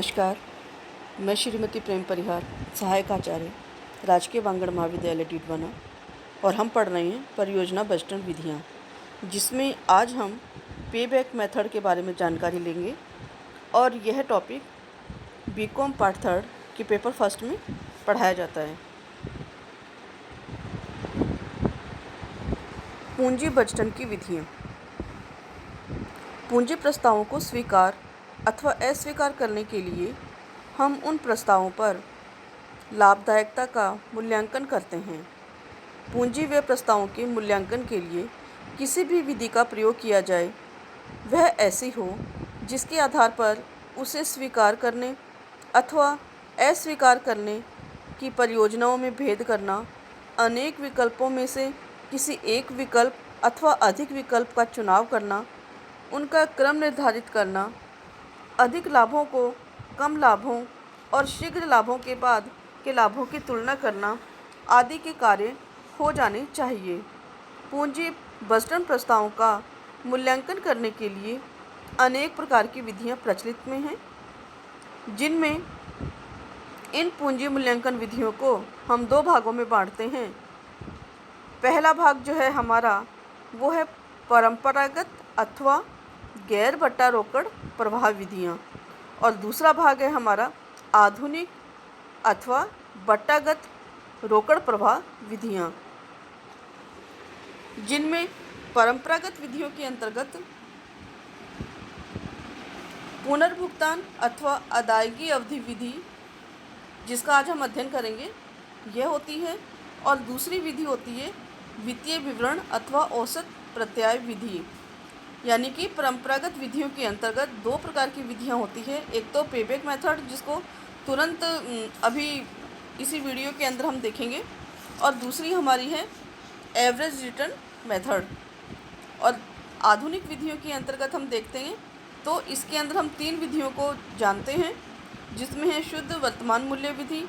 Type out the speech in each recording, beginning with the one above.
नमस्कार। मैं श्रीमती प्रेम परिहार, सहायक आचार्य, राजकीय वांगड़ महाविद्यालय डीडवाना, और हम पढ़ रहे हैं परियोजना बजटन विधियाँ, जिसमें आज हम पे बैक मेथड के बारे में जानकारी लेंगे। और यह टॉपिक बीकॉम पार्ट 3 के पेपर फर्स्ट में पढ़ाया जाता है। पूंजी बजटन की विधियाँ। पूंजी प्रस्तावों को स्वीकार अथवा अस्वीकार करने के लिए हम उन प्रस्तावों पर लाभदायकता का मूल्यांकन करते हैं। पूंजी व्यय प्रस्तावों के मूल्यांकन के लिए किसी भी विधि का प्रयोग किया जाए, वह ऐसी हो जिसके आधार पर उसे स्वीकार करने अथवा अस्वीकार करने की परियोजनाओं में भेद करना, अनेक विकल्पों में से किसी एक विकल्प अथवा अधिक विकल्प का चुनाव करना, उनका क्रम निर्धारित करना, अधिक लाभों को कम लाभों और शीघ्र लाभों के बाद के लाभों की तुलना करना आदि के कार्य हो जाने चाहिए। पूंजी बजटन प्रस्तावों का मूल्यांकन करने के लिए अनेक प्रकार की विधियां प्रचलित में हैं, जिनमें इन पूंजी मूल्यांकन विधियों को हम दो भागों में बांटते हैं। पहला भाग जो है हमारा, वो है परंपरागत अथवा गैर बट्टा रोकड़ प्रवाह विधियाँ, और दूसरा भाग है हमारा आधुनिक अथवा बट्टागत रोकड़ प्रवाह विधियाँ, जिनमें परंपरागत विधियों के अंतर्गत पुनर्भुगतान अथवा अदायगी अवधि विधि, जिसका आज हम अध्ययन करेंगे, यह होती है। और दूसरी विधि होती है वित्तीय विवरण अथवा औसत प्रत्याय विधि। यानी कि परंपरागत विधियों के अंतर्गत दो प्रकार की विधियां होती है। एक तो पेबैक मेथड, जिसको तुरंत अभी इसी वीडियो के अंदर हम देखेंगे, और दूसरी हमारी है एवरेज रिटर्न मेथड। और आधुनिक विधियों के अंतर्गत हम देखते हैं तो इसके अंदर हम तीन विधियों को जानते हैं, जिसमें है शुद्ध वर्तमान मूल्य विधि,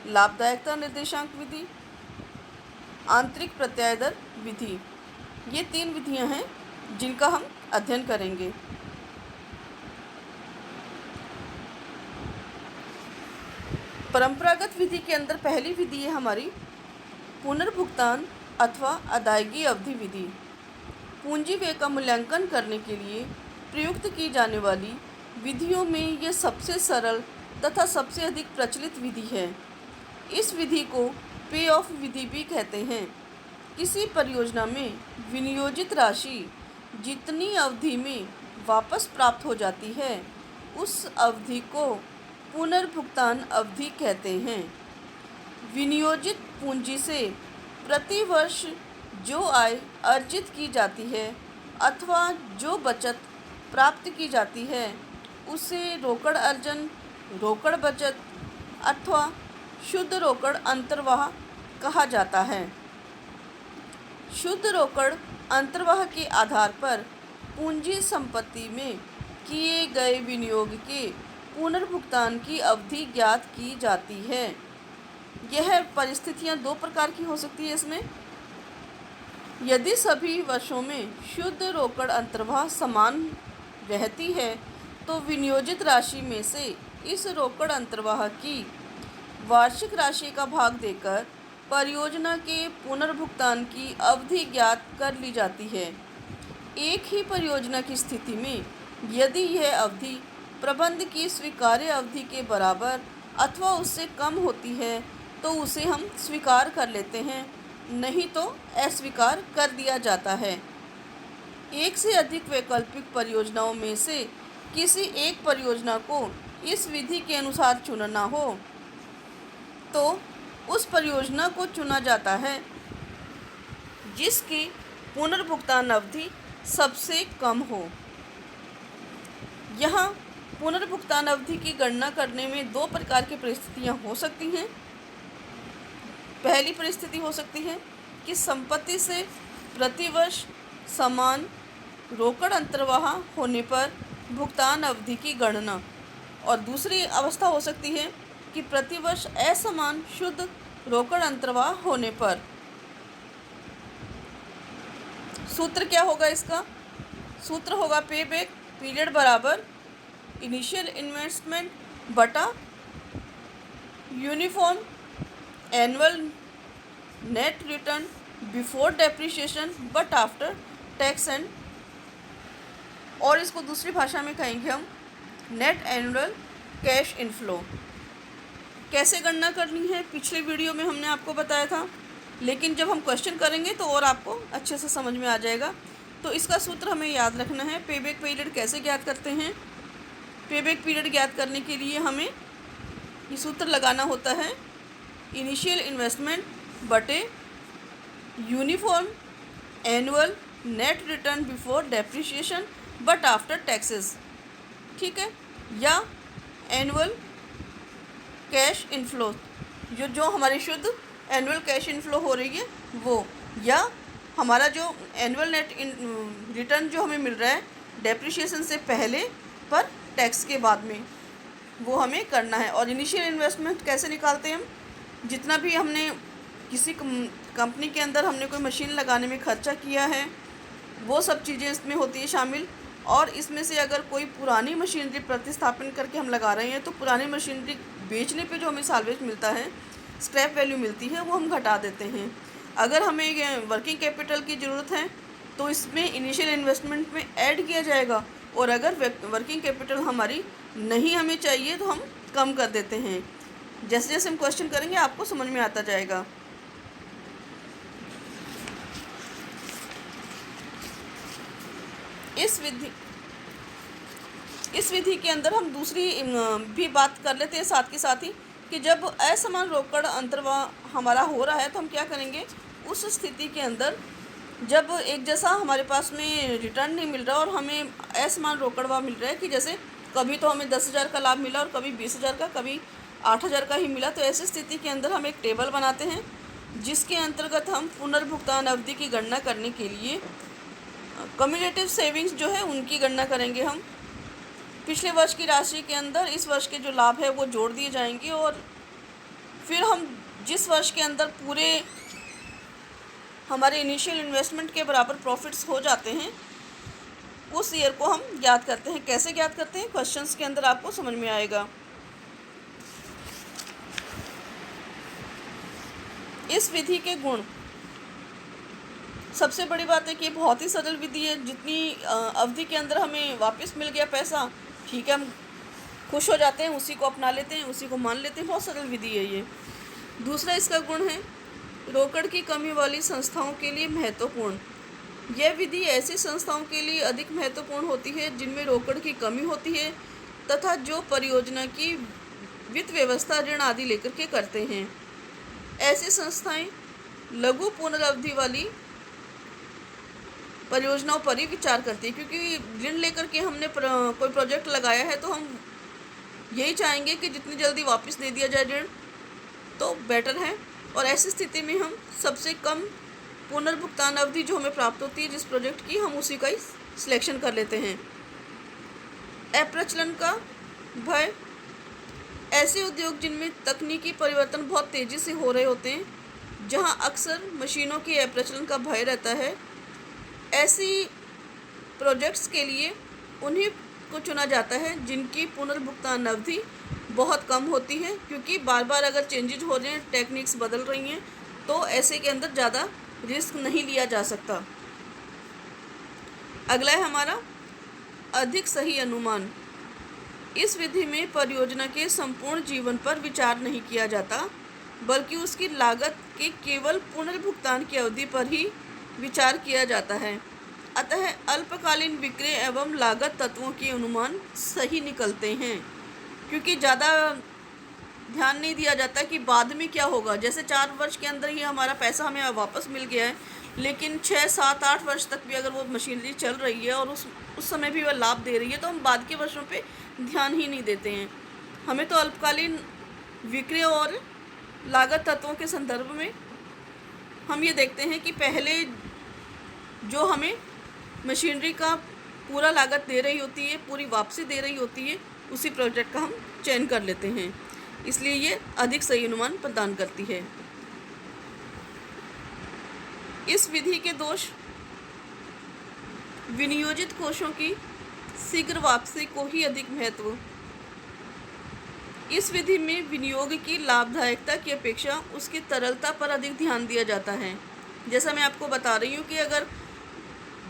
लाभदायकता निर्देशांक विधि, आंतरिक प्रत्याय दर विधि। ये तीन विधियां हैं जिनका हम अध्ययन करेंगे। परंपरागत विधि के अंदर पहली विधि है हमारी पुनर्भुगतान अथवा अदायगी अवधि विधि। पूंजी व्यय का मूल्यांकन करने के लिए प्रयुक्त की जाने वाली विधियों में यह सबसे सरल तथा सबसे अधिक प्रचलित विधि है। इस विधि को पे ऑफ विधि भी कहते हैं। किसी परियोजना में विनियोजित राशि जितनी अवधि में वापस प्राप्त हो जाती है, उस अवधि को पुनर्भुगतान अवधि कहते हैं। विनियोजित पूंजी से प्रति वर्ष जो आय अर्जित की जाती है अथवा जो बचत प्राप्त की जाती है, उसे रोकड़ अर्जन, रोकड़ बचत अथवा शुद्ध रोकड़ अंतर्वाह कहा जाता है। शुद्ध रोकड़ अंतर्वाह के आधार पर पूंजी संपत्ति में किए गए विनियोग के पुनर्भुगतान की अवधि ज्ञात की जाती है। यह परिस्थितियां दो प्रकार की हो सकती है। इसमें यदि सभी वर्षों में शुद्ध रोकड़ अंतर्वाह समान रहती है, तो विनियोजित राशि में से इस रोकड़ अंतर्वाह की वार्षिक राशि का भाग देकर परियोजना के पुनर्भुगतान की अवधि ज्ञात कर ली जाती है। एक ही परियोजना की स्थिति में यदि यह अवधि प्रबंध की स्वीकार्य अवधि के बराबर अथवा उससे कम होती है, तो उसे हम स्वीकार कर लेते हैं, नहीं तो अस्वीकार कर दिया जाता है। एक से अधिक वैकल्पिक परियोजनाओं में से किसी एक परियोजना को इस विधि के अनुसार चुनना हो, तो उस परियोजना को चुना जाता है जिसकी पुनर्भुगतान अवधि सबसे कम हो। यहाँ पुनर्भुगतान अवधि की गणना करने में दो प्रकार की परिस्थितियाँ हो सकती हैं। पहली परिस्थिति हो सकती है कि संपत्ति से प्रतिवर्ष समान रोकड़ अंतर्वाह होने पर भुगतान अवधि की गणना, और दूसरी अवस्था हो सकती है कि प्रतिवर्ष असमान शुद्ध रोकड़ अंतर्वाह होने पर। सूत्र क्या होगा इसका? सूत्र होगा पे बैक पीरियड बराबर इनिशियल इन्वेस्टमेंट बटा uniform annual net return before depreciation but after tax and, और इसको दूसरी भाषा में कहेंगे हम नेट एनुअल कैश इनफ्लो। कैसे गणना करनी है पिछले वीडियो में हमने आपको बताया था, लेकिन जब हम क्वेश्चन करेंगे तो और आपको अच्छे से समझ में आ जाएगा। तो इसका सूत्र हमें याद रखना है। पेबैक पीरियड कैसे ज्ञात करते हैं? पेबैक पीरियड ज्ञात करने के लिए हमें ये सूत्र लगाना होता है, इनिशियल इन्वेस्टमेंट बटे uniform annual net return before depreciation but after taxes, ठीक है, या एनुअल कैश इनफ्लो, जो हमारी शुद्ध एनुअल कैश इनफ्लो हो रही है वो, या हमारा जो एनुअल नेट रिटर्न जो हमें मिल रहा है डेप्रिसिएशन से पहले पर टैक्स के बाद में, वो हमें करना है। और इनिशियल इन्वेस्टमेंट कैसे निकालते हैं हम? जितना भी हमने किसी कंपनी के अंदर हमने कोई मशीन लगाने में खर्चा किया है, वो सब चीज़ें इसमें होती है शामिल। और इसमें से अगर कोई पुरानी मशीनरी प्रतिस्थापन करके हम लगा रहे हैं तो पुरानी मशीनरी बेचने पे जो हमें साल्वेज मिलता है, स्क्रैप वैल्यू मिलती है, वो हम घटा देते हैं। अगर हमें वर्किंग कैपिटल की ज़रूरत है तो इसमें इनिशियल इन्वेस्टमेंट में ऐड किया जाएगा, और अगर वर्किंग कैपिटल हमारी नहीं हमें चाहिए तो हम कम कर देते हैं। जैसे जैसे हम क्वेश्चन करेंगे आपको समझ में आता जाएगा। इस विधि के अंदर हम दूसरी भी बात कर लेते हैं साथ के साथ ही, कि जब असमान रोकड़ अंतर्वाह हमारा हो रहा है तो हम क्या करेंगे उस स्थिति के अंदर, जब एक जैसा हमारे पास में रिटर्न नहीं मिल रहा और हमें असमान रोकड़वा मिल रहा है, कि जैसे कभी तो हमें 10,000 का लाभ मिला और कभी 20,000 का, कभी 8,000 का ही मिला। तो ऐसी स्थिति के अंदर हम एक टेबल बनाते हैं जिसके अंतर्गत हम पुनर्भुगतान अवधि की गणना करने के लिए कम्युलेटिव सेविंग्स जो है उनकी गणना करेंगे। हम पिछले वर्ष की राशि के अंदर इस वर्ष के जो लाभ है वो जोड़ दिए जाएंगे, और फिर हम जिस वर्ष के अंदर पूरे हमारे इनिशियल इन्वेस्टमेंट के बराबर प्रॉफिट्स हो जाते हैं उस ईयर को हम ज्ञात करते हैं। कैसे ज्ञात करते हैं क्वेश्चंस के अंदर आपको समझ में आएगा। इस विधि के गुण, सबसे बड़ी बात है कि बहुत ही सरल विधि है। जितनी अवधि के अंदर हमें वापस मिल गया पैसा, ठीक है, हम खुश हो जाते हैं, उसी को अपना लेते हैं, उसी को मान लेते हैं। बहुत सरल विधि है ये। दूसरा इसका गुण है रोकड़ की कमी वाली संस्थाओं के लिए महत्वपूर्ण। यह विधि ऐसी संस्थाओं के लिए अधिक महत्वपूर्ण होती है जिनमें रोकड़ की कमी होती है तथा जो परियोजना की वित्त व्यवस्था ऋण आदि लेकर के करते हैं। ऐसी संस्थाएं लघु पुनरावधि वाली परियोजनाओं पर ही विचार करती है, क्योंकि ऋण लेकर के हमने कोई प्रोजेक्ट लगाया है तो हम यही चाहेंगे कि जितनी जल्दी वापस दे दिया जाए ऋण तो बेटर है। और ऐसी स्थिति में हम सबसे कम पुनर्भुगतान अवधि जो हमें प्राप्त होती है जिस प्रोजेक्ट की, हम उसी का ही सिलेक्शन कर लेते हैं। अप्रचलन का भय, ऐसे उद्योग जिनमें तकनीकी परिवर्तन बहुत तेज़ी से हो रहे होते हैं, जहां अक्सर मशीनों के अप्रचलन का भय रहता है, ऐसी प्रोजेक्ट्स के लिए उन्हीं को चुना जाता है जिनकी पुनर्भुगतान अवधि बहुत कम होती है, क्योंकि बार बार अगर चेंजेज हो रहे हैं, टेक्निक्स बदल रही हैं, तो ऐसे के अंदर ज़्यादा रिस्क नहीं लिया जा सकता। अगला है हमारा अधिक सही अनुमान। इस विधि में परियोजना के संपूर्ण जीवन पर विचार नहीं किया जाता, बल्कि उसकी लागत के केवल पुनर्भुगतान की अवधि पर ही विचार किया जाता है। अतः अल्पकालीन विक्रय एवं लागत तत्वों के अनुमान सही निकलते हैं, क्योंकि ज़्यादा ध्यान नहीं दिया जाता कि बाद में क्या होगा। जैसे 4 वर्ष के अंदर ही हमारा पैसा हमें वापस मिल गया है, लेकिन 6, 7, 8 वर्ष तक भी अगर वो मशीनरी चल रही है और उस समय भी वह लाभ दे रही है, तो हम बाद के वर्षों पे ध्यान ही नहीं देते हैं। हमें तो अल्पकालीन विक्रय और लागत तत्वों के संदर्भ में हम ये देखते हैं कि पहले जो हमें मशीनरी का पूरा लागत दे रही होती है, पूरी वापसी दे रही होती है, उसी प्रोजेक्ट का हम चयन कर लेते हैं। इसलिए ये अधिक सही अनुमान प्रदान करती है। इस विधि के दोष, विनियोजित कोषों की शीघ्र वापसी को ही अधिक महत्व इस विधि में विनियोग की लाभदायकता की अपेक्षा उसकी तरलता पर अधिक ध्यान दिया जाता है। जैसा मैं आपको बता रही हूँ कि अगर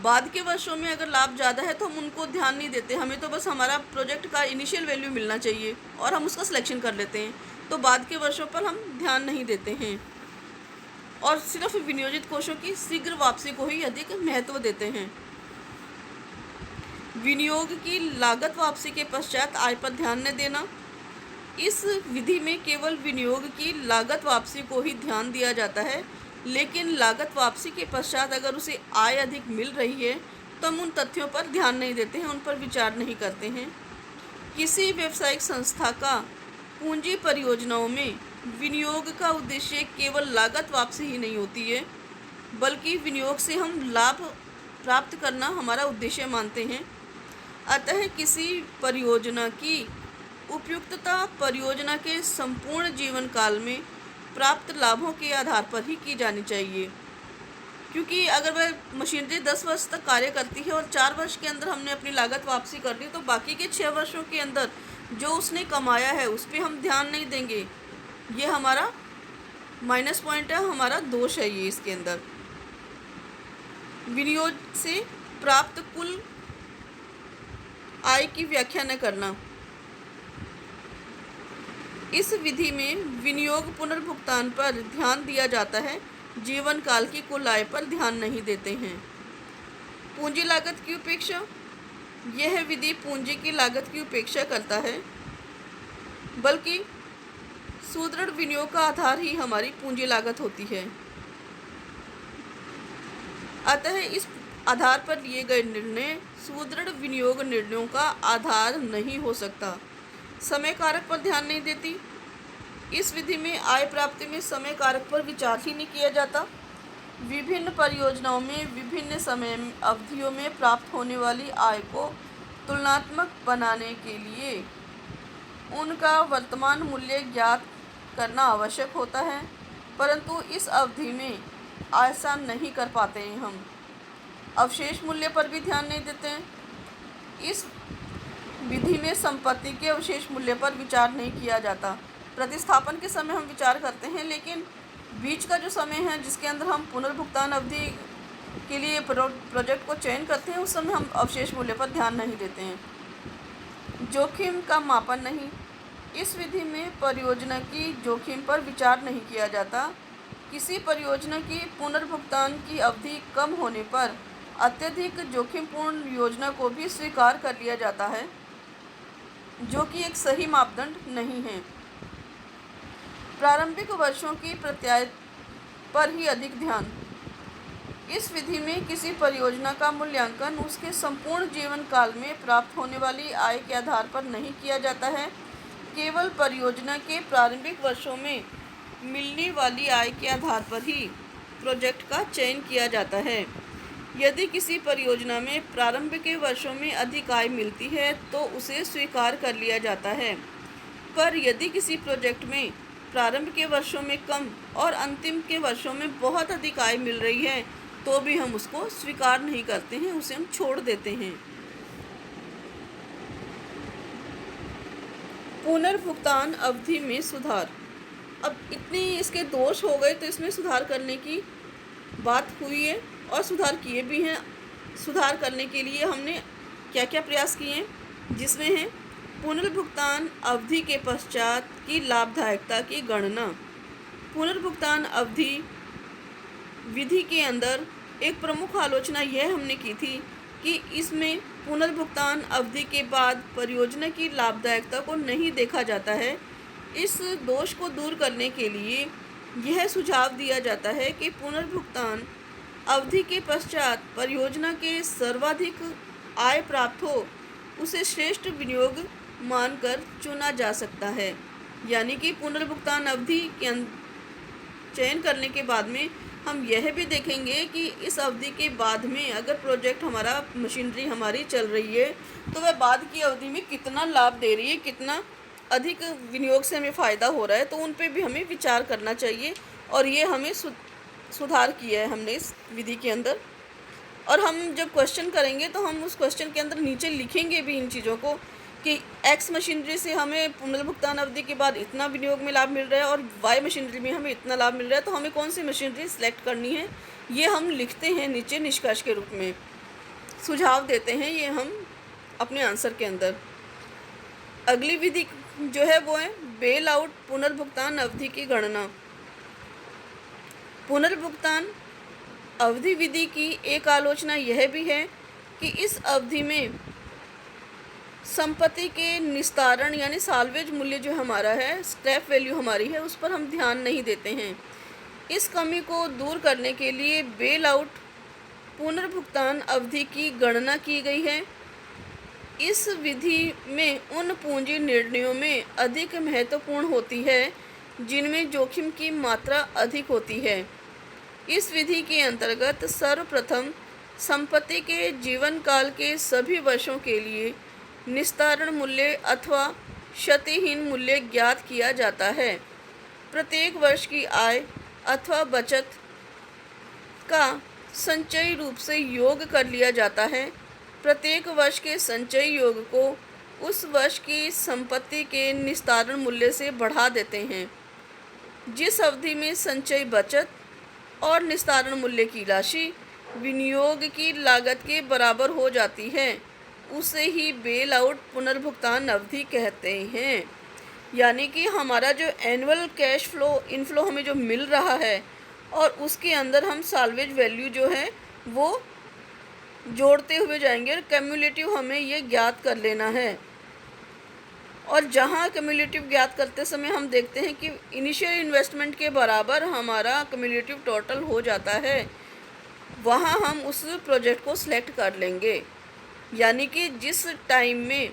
बाद के वर्षों में अगर लाभ ज़्यादा है तो हम उनको ध्यान नहीं देते, हमें तो बस हमारा प्रोजेक्ट का इनिशियल वैल्यू मिलना चाहिए और हम उसका सिलेक्शन कर लेते हैं, तो बाद के वर्षों पर हम ध्यान नहीं देते हैं और सिर्फ विनियोजित कोषों की शीघ्र वापसी को ही अधिक महत्व देते हैं। विनियोग की लागत वापसी के पश्चात आय पर ध्यान न देना। इस विधि में केवल विनियोग की लागत वापसी को ही ध्यान दिया जाता है, लेकिन लागत वापसी के पश्चात अगर उसे आय अधिक मिल रही है तो हम उन तथ्यों पर ध्यान नहीं देते हैं, उन पर विचार नहीं करते हैं। किसी व्यावसायिक संस्था का पूंजी परियोजनाओं में विनियोग का उद्देश्य केवल लागत वापसी ही नहीं होती है, बल्कि विनियोग से हम लाभ प्राप्त करना हमारा उद्देश्य मानते हैं। अतः किसी परियोजना की उपयुक्तता परियोजना के संपूर्ण जीवन काल में प्राप्त लाभों के आधार पर ही की जानी चाहिए, क्योंकि अगर वह मशीनरी 10 वर्ष तक कार्य करती है और 4 वर्ष के अंदर हमने अपनी लागत वापसी कर ली, तो बाकी के 6 वर्षों के अंदर जो उसने कमाया है उस पर हम ध्यान नहीं देंगे। ये हमारा माइनस पॉइंट है, हमारा दोष है ये इसके अंदर। विनियोग से प्राप्त कुल आय की व्याख्या न करना। इस विधि में विनियोग पुनर्भुगतान पर ध्यान दिया जाता है, जीवन काल की कुल आय पर ध्यान नहीं देते हैं। पूंजी लागत की उपेक्षा। यह विधि पूंजी की लागत की उपेक्षा करता है, बल्कि सुदृढ़ विनियोग का आधार ही हमारी पूंजी लागत होती है। अतः इस आधार पर लिए गए निर्णय सुदृढ़ विनियोग निर्णयों का आधार नहीं हो सकता। समय कारक पर ध्यान नहीं देती। इस विधि में आय प्राप्ति में समय कारक पर विचार ही नहीं किया जाता। विभिन्न परियोजनाओं में विभिन्न समय अवधियों में प्राप्त होने वाली आय को तुलनात्मक बनाने के लिए उनका वर्तमान मूल्य ज्ञात करना आवश्यक होता है, परंतु इस अवधि में ऐसा नहीं कर पाते हैं हम। अवशेष मूल्य पर भी ध्यान नहीं देते हैं। इस विधि में संपत्ति के अवशेष मूल्य पर विचार नहीं किया जाता। प्रतिस्थापन के समय हम विचार करते हैं, लेकिन बीच का जो समय है जिसके अंदर हम पुनर्भुगतान अवधि के लिए प्रोजेक्ट को चयन करते हैं, उस समय हम अवशेष मूल्य पर ध्यान नहीं देते हैं। जोखिम का मापन नहीं। इस विधि में परियोजना की जोखिम पर विचार नहीं किया जाता। किसी परियोजना की पुनर्भुगतान की अवधि कम होने पर अत्यधिक जोखिमपूर्ण योजना को भी स्वीकार कर लिया जाता है, जो कि एक सही मापदंड नहीं है। प्रारंभिक वर्षों की प्रत्याय पर ही अधिक ध्यान। इस विधि में किसी परियोजना का मूल्यांकन उसके संपूर्ण जीवन काल में प्राप्त होने वाली आय के आधार पर नहीं किया जाता है, केवल परियोजना के प्रारंभिक वर्षों में मिलने वाली आय के आधार पर ही प्रोजेक्ट का चयन किया जाता है। यदि किसी परियोजना में प्रारंभ के वर्षों में अधिक आय मिलती है तो उसे स्वीकार कर लिया जाता है, पर यदि किसी प्रोजेक्ट में प्रारंभ के वर्षों में कम और अंतिम के वर्षों में बहुत अधिक आय मिल रही है तो भी हम उसको स्वीकार नहीं करते हैं, उसे हम छोड़ देते हैं। पुनर्भुगतान अवधि में सुधार। अब इतने इसके दोष हो गए तो इसमें सुधार करने की बात हुई है और सुधार किए भी हैं। सुधार करने के लिए हमने क्या क्या प्रयास किए हैं, जिसमें है पुनर्भुगतान अवधि के पश्चात की लाभदायकता की गणना। पुनर्भुगतान अवधि विधि के अंदर एक प्रमुख आलोचना यह हमने की थी कि इसमें पुनर्भुगतान अवधि के बाद परियोजना की लाभदायकता को नहीं देखा जाता है। इस दोष को दूर करने के लिए यह सुझाव दिया जाता है कि पुनर्भुगतान अवधि के पश्चात परियोजना के सर्वाधिक आय प्राप्त हो उसे श्रेष्ठ विनियोग मानकर चुना जा सकता है। यानी कि पुनर्भुगतान अवधि के चयन करने के बाद में हम यह भी देखेंगे कि इस अवधि के बाद में अगर प्रोजेक्ट हमारा मशीनरी हमारी चल रही है तो वह बाद की अवधि में कितना लाभ दे रही है, कितना अधिक विनियोग से हमें फ़ायदा हो रहा है, तो उन पे भी हमें विचार करना चाहिए। और ये हमें सुधार किया है हमने इस विधि के अंदर। और हम जब क्वेश्चन करेंगे तो हम उस क्वेश्चन के अंदर नीचे लिखेंगे भी इन चीज़ों को कि एक्स मशीनरी से हमें पुनर्भुगतान अवधि के बाद इतना विनियोग में लाभ मिल रहा है और वाई मशीनरी में हमें इतना लाभ मिल रहा है, तो हमें कौन सी मशीनरी सिलेक्ट करनी है ये हम लिखते हैं नीचे निष्कर्ष के रूप में, सुझाव देते हैं ये हम अपने आंसर के अंदर। अगली विधि जो है वो है बेल आउट पुनर्भुगतान अवधि की गणना। पुनर्भुगतान अवधि विधि की एक आलोचना यह भी है कि इस अवधि में संपत्ति के निस्तारण यानी साल्वेज मूल्य जो हमारा है, स्क्रैप वैल्यू हमारी है, उस पर हम ध्यान नहीं देते हैं। इस कमी को दूर करने के लिए बेल आउट पुनर्भुगतान अवधि की गणना की गई है। इस विधि में उन पूंजी निर्णयों में अधिक महत्वपूर्ण होती है जिनमें जोखिम की मात्रा अधिक होती है। इस विधि के अंतर्गत सर्वप्रथम संपत्ति के जीवन काल के सभी वर्षों के लिए निस्तारण मूल्य अथवा क्षतिहीन मूल्य ज्ञात किया जाता है। प्रत्येक वर्ष की आय अथवा बचत का संचयी रूप से योग कर लिया जाता है। प्रत्येक वर्ष के संचयी योग को उस वर्ष की संपत्ति के निस्तारण मूल्य से बढ़ा देते हैं। जिस अवधि में संचयी बचत और निस्तारण मूल्य की राशि विनियोग की लागत के बराबर हो जाती है उसे ही बेल आउट पुनर्भुगतान अवधि कहते हैं। यानी कि हमारा जो एनुअल कैश फ्लो इनफ्लो हमें जो मिल रहा है और उसके अंदर हम साल्वेज वैल्यू जो है वो जोड़ते हुए जाएंगे और क्यूमुलेटिव हमें ये ज्ञात कर लेना है। और जहाँ क्यूमुलेटिव ज्ञात करते समय हम देखते हैं कि इनिशियल इन्वेस्टमेंट के बराबर हमारा क्यूमुलेटिव टोटल हो जाता है, वहाँ हम उस प्रोजेक्ट को सिलेक्ट कर लेंगे। यानी कि जिस टाइम में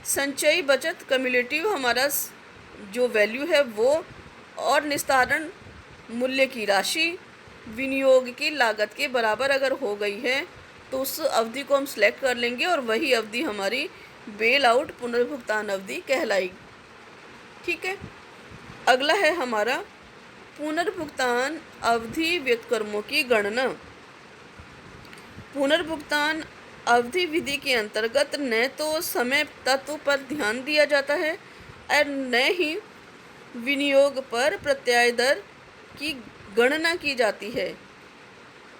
संचयी बचत क्यूमुलेटिव हमारा जो वैल्यू है वो और निस्तारण मूल्य की राशि विनियोग की लागत के बराबर अगर हो गई है तो उस अवधि को हम सिलेक्ट कर लेंगे और वही अवधि हमारी बेल आउट पुनर्भुगतान अवधि कहलाएगी। ठीक है, अगला है हमारा पुनर्भुगतान अवधि व्युत्क्रमों की गणना। पुनर्भुगतान अवधि विधि के अंतर्गत न तो समय तत्व पर ध्यान दिया जाता है और न ही विनियोग पर प्रत्याय दर की गणना की जाती है।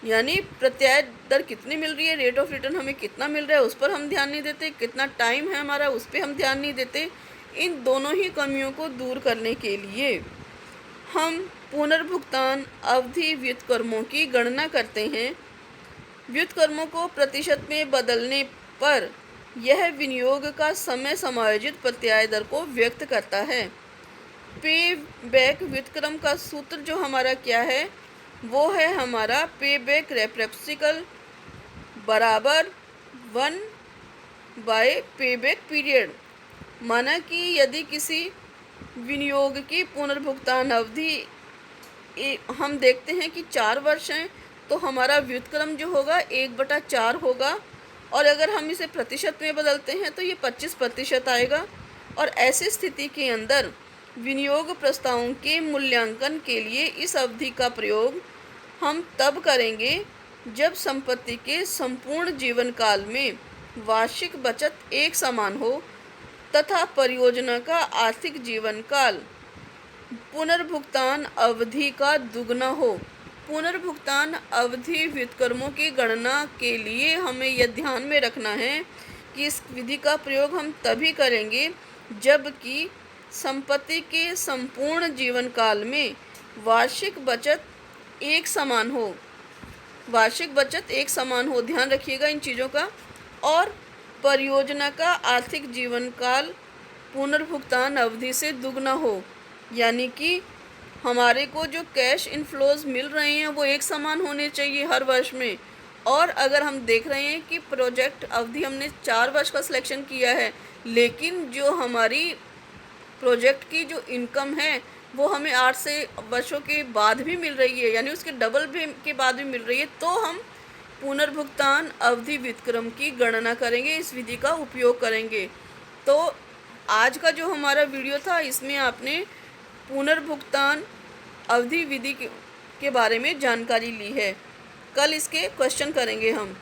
यानी प्रत्याय दर कितनी मिल रही है, रेट ऑफ रिटर्न हमें कितना मिल रहा है उस पर हम ध्यान नहीं देते, कितना टाइम है हमारा उस पर हम ध्यान नहीं देते। इन दोनों ही कमियों को दूर करने के लिए हम पुनर्भुगतान अवधि व्युत्क्रमों की गणना करते हैं। व्युत्क्रमों को प्रतिशत में बदलने पर यह विनियोग का समय समायोजित प्रत्याय दर को व्यक्त करता है। पे बैक व्युत्क्रम का सूत्र जो हमारा क्या है वो है हमारा पे बैक रेप्रेक्सिकल बराबर 1/पे बैक पीरियड। माना कि यदि किसी विनियोग की पुनर्भुगतान अवधि हम देखते हैं कि 4 वर्ष हैं तो हमारा व्युत्क्रम जो होगा 1/4 होगा और अगर हम इसे प्रतिशत में बदलते हैं तो ये 25% आएगा। और ऐसी स्थिति के अंदर विनियोग प्रस्तावों के मूल्यांकन के लिए इस अवधि का प्रयोग हम तब करेंगे जब संपत्ति के संपूर्ण जीवन काल में वार्षिक बचत एक समान हो तथा परियोजना का आर्थिक जीवन काल पुनर्भुगतान अवधि का दुगना हो। पुनर्भुगतान अवधि व्युत्क्रमों की गणना के लिए हमें यह ध्यान में रखना है कि इस विधि का प्रयोग हम तभी करेंगे जबकि संपत्ति के संपूर्ण जीवन काल में वार्षिक बचत एक समान हो। वार्षिक बचत एक समान हो, ध्यान रखिएगा इन चीज़ों का। और परियोजना का आर्थिक जीवन काल पुनर्भुगतान अवधि से दुगना हो। यानी कि हमारे को जो कैश इनफ्लोज मिल रहे हैं वो एक समान होने चाहिए हर वर्ष में। और अगर हम देख रहे हैं कि प्रोजेक्ट अवधि हमने 4 वर्ष का सिलेक्शन किया है लेकिन जो हमारी प्रोजेक्ट की जो इनकम है वो हमें 8 से वर्षों के बाद भी मिल रही है, यानी उसके डबल भी के बाद भी मिल रही है, तो हम पुनर्भुगतान अवधि व्युत्क्रम की गणना करेंगे, इस विधि का उपयोग करेंगे। तो आज का जो हमारा वीडियो था इसमें आपने पुनर्भुगतान अवधि विधि के बारे में जानकारी ली है। कल इसके क्वेश्चन करेंगे हम।